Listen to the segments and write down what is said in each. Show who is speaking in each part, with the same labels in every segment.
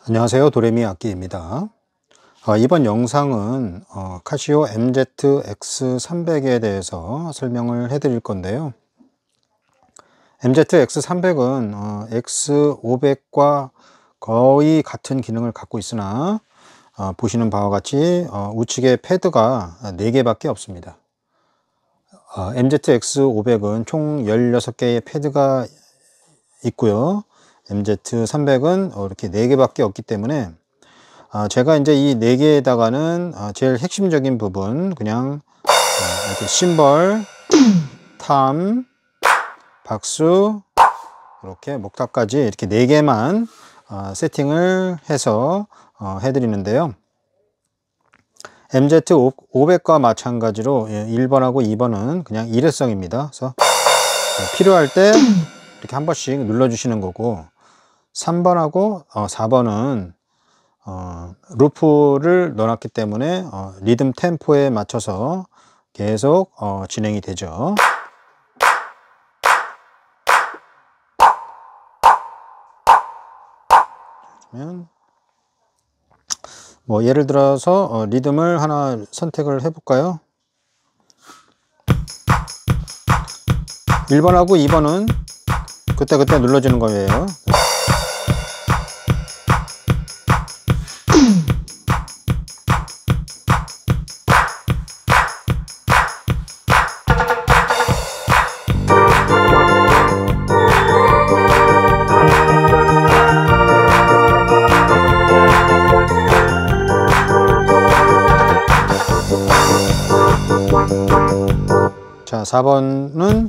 Speaker 1: 안녕하세요, 도레미 악기입니다. 이번 영상은 카시오 MZX300에 대해서 설명을 해 드릴 건데요. MZX300은 X500과 거의 같은 기능을 갖고 있으나 보시는 바와 같이 우측에 패드가 4개 밖에 없습니다. MZX500은 총 16개의 패드가 있고요. MZ300은 이렇게 4개 밖에 없기 때문에 제가 이제 이 4개에다가는 제일 핵심적인 부분, 그냥 이렇게 심벌, 탐, 박수, 이렇게 목탁까지 이렇게 4개만 세팅을 해서 해드리는데요. MZ500과 마찬가지로 1번하고 2번은 그냥 일회성입니다. 그래서 필요할 때 이렇게 한 번씩 눌러주시는 거고, 3번하고 4번은 루프를 넣어놨기 때문에 리듬 템포에 맞춰서 계속 진행이 되죠. 그러면 뭐 예를 들어서 리듬을 하나 선택을 해 볼까요? 1번하고 2번은 그때 눌러주는 거예요. 자, 4번은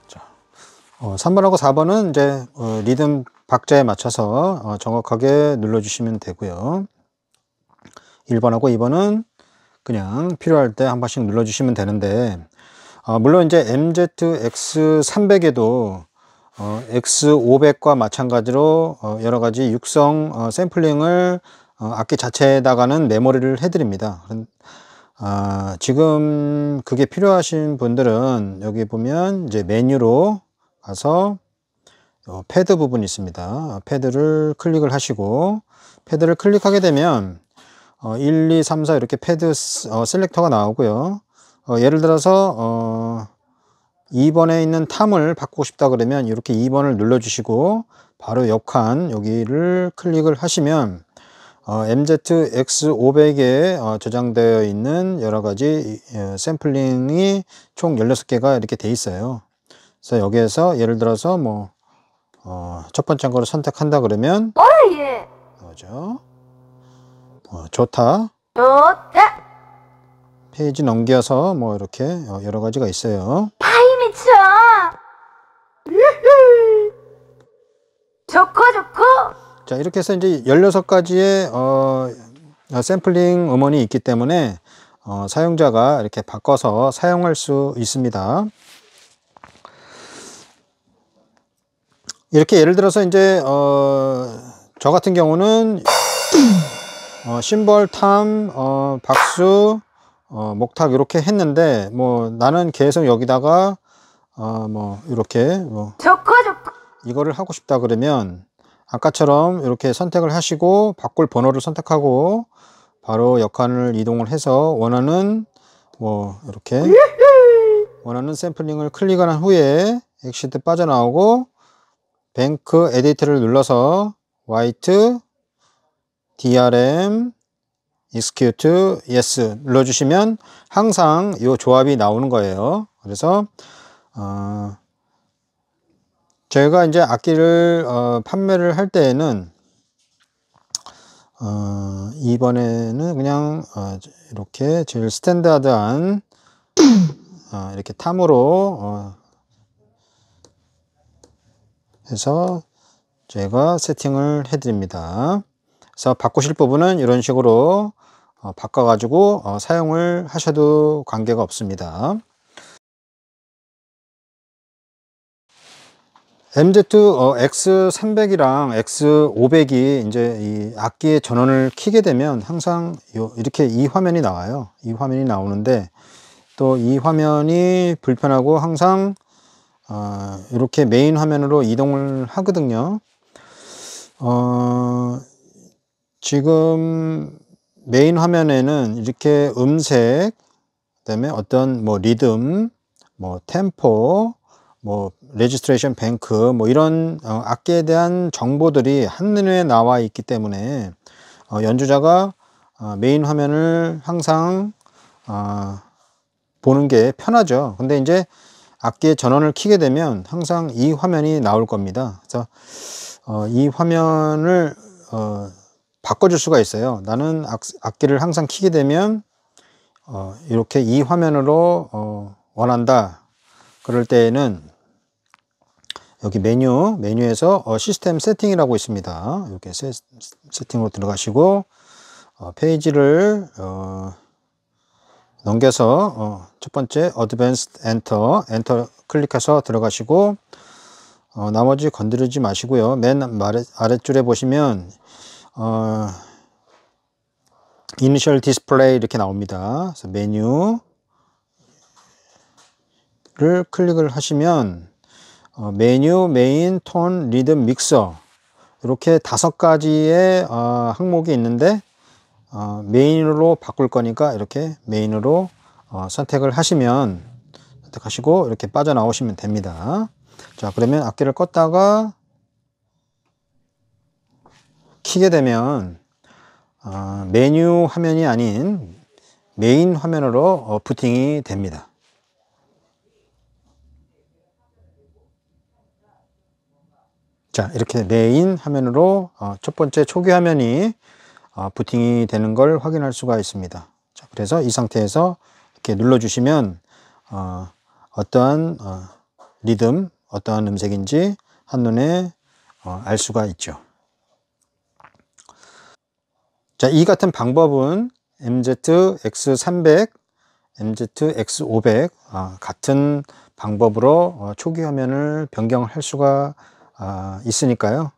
Speaker 1: 자, 3번하고 4번은 이제 리듬 박자에 맞춰서 정확하게 눌러주시면 되고요. 1번하고 2번은 그냥 필요할 때 한 번씩 눌러주시면 되는데, 물론 이제 MZX300에도 X500과 마찬가지로 여러 가지 육성 샘플링을 악기 자체에다가는 메모리를 해드립니다. 지금 그게 필요하신 분들은 여기 보면 이제 메뉴로 가서 패드 부분이 있습니다. 패드를 클릭을 하시고, 패드를 클릭하게 되면 1, 2, 3, 4 이렇게 패드 셀렉터가 나오고요. 예를 들어서 2번에 있는 탐을 바꾸고 싶다 그러면 이렇게 2번을 눌러 주시고 바로 옆칸 여기를 클릭을 하시면 MZX500에 저장되어 있는 여러 가지 샘플링이 총 16개가 이렇게 돼 있어요. 그래서 여기에서 예를 들어서 뭐 첫 번째 거를 선택한다 그러면 뭐죠? 좋다. 페이지 넘겨서 뭐 이렇게 여러 가지가 있어요.
Speaker 2: 파이 미쳐. 좋고.
Speaker 1: 자, 이렇게 해서 이제 16가지의 샘플링 음원이 있기 때문에 사용자가 이렇게 바꿔서 사용할 수 있습니다. 이렇게 예를 들어서 이제 저 같은 경우는 심벌, 탐, 박수, 목탁 이렇게 했는데, 뭐 나는 계속 여기다가 뭐 이렇게
Speaker 2: 좋고.
Speaker 1: 이거를 하고 싶다 그러면 아까처럼 이렇게 선택을 하시고 바꿀 번호를 선택하고 바로 역할을 이동을 해서 원하는 뭐 이렇게 원하는 샘플링을 클릭을 한 후에 엑시트 빠져나오고 뱅크 에디트를 눌러서 화이트 DRM execute yes 눌러주시면 항상 이 조합이 나오는 거예요. 그래서 제가 이제 악기를 판매를 할 때에는 이번에는 그냥 이렇게 제일 스탠다드한 이렇게 탐으로 해서 제가 세팅을 해 드립니다. 그래서 바꾸실 부분은 이런 식으로 바꿔가지고 사용을 하셔도 관계가 없습니다. MZ X300이랑 X500이 이제 이 악기의 전원을 켜게 되면 항상 이렇게 이 화면이 나와요. 이 화면이 나오는데 또 이 화면이 불편하고 항상 이렇게 메인 화면으로 이동을 하거든요. 지금 메인 화면에는 이렇게 음색, 그다음에 어떤 뭐 리듬, 뭐 템포, 뭐 레지스트레이션 뱅크, 뭐 이런 악기에 대한 정보들이 한눈에 나와 있기 때문에 연주자가 메인 화면을 항상 보는 게 편하죠. 근데 이제 악기의 전원을 켜게 되면 항상 이 화면이 나올 겁니다. 그래서 이 화면을 바꿔줄 수가 있어요. 나는 악기를 항상 켜게 되면 이렇게 이 화면으로 원한다. 그럴 때에는 여기 메뉴에서 시스템 세팅이라고 있습니다. 이렇게 세팅으로 들어가시고 페이지를 넘겨서 첫 번째 Advanced 엔터 클릭해서 들어가시고 나머지 건드리지 마시고요. 맨 아랫줄에 보시면 Initial Display 이렇게 나옵니다. 그래서 메뉴를 클릭을 하시면 메뉴, 메인, 톤, 리듬, 믹서 이렇게 5가지의 항목이 있는데 메인으로 바꿀 거니까 이렇게 메인으로 선택을 선택하시고 이렇게 빠져나오시면 됩니다. 자, 그러면 악기를 껐다가 켜게 되면 메뉴 화면이 아닌 메인 화면으로 부팅이 됩니다. 자, 이렇게 메인 화면으로 첫 번째 초기 화면이 부팅이 되는 걸 확인할 수가 있습니다. 자, 그래서 이 상태에서 이렇게 눌러주시면 어떠한 리듬, 어떠한 음색인지 한눈에 알 수가 있죠. 자, 이 같은 방법은 MZ X300, MZ X500 같은 방법으로 초기 화면을 변경할 수가 있으니까요.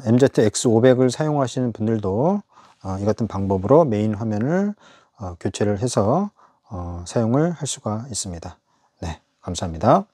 Speaker 1: MZ X500을 사용하시는 분들도 이 같은 방법으로 메인 화면을 교체를 해서 사용을 할 수가 있습니다. 네, 감사합니다.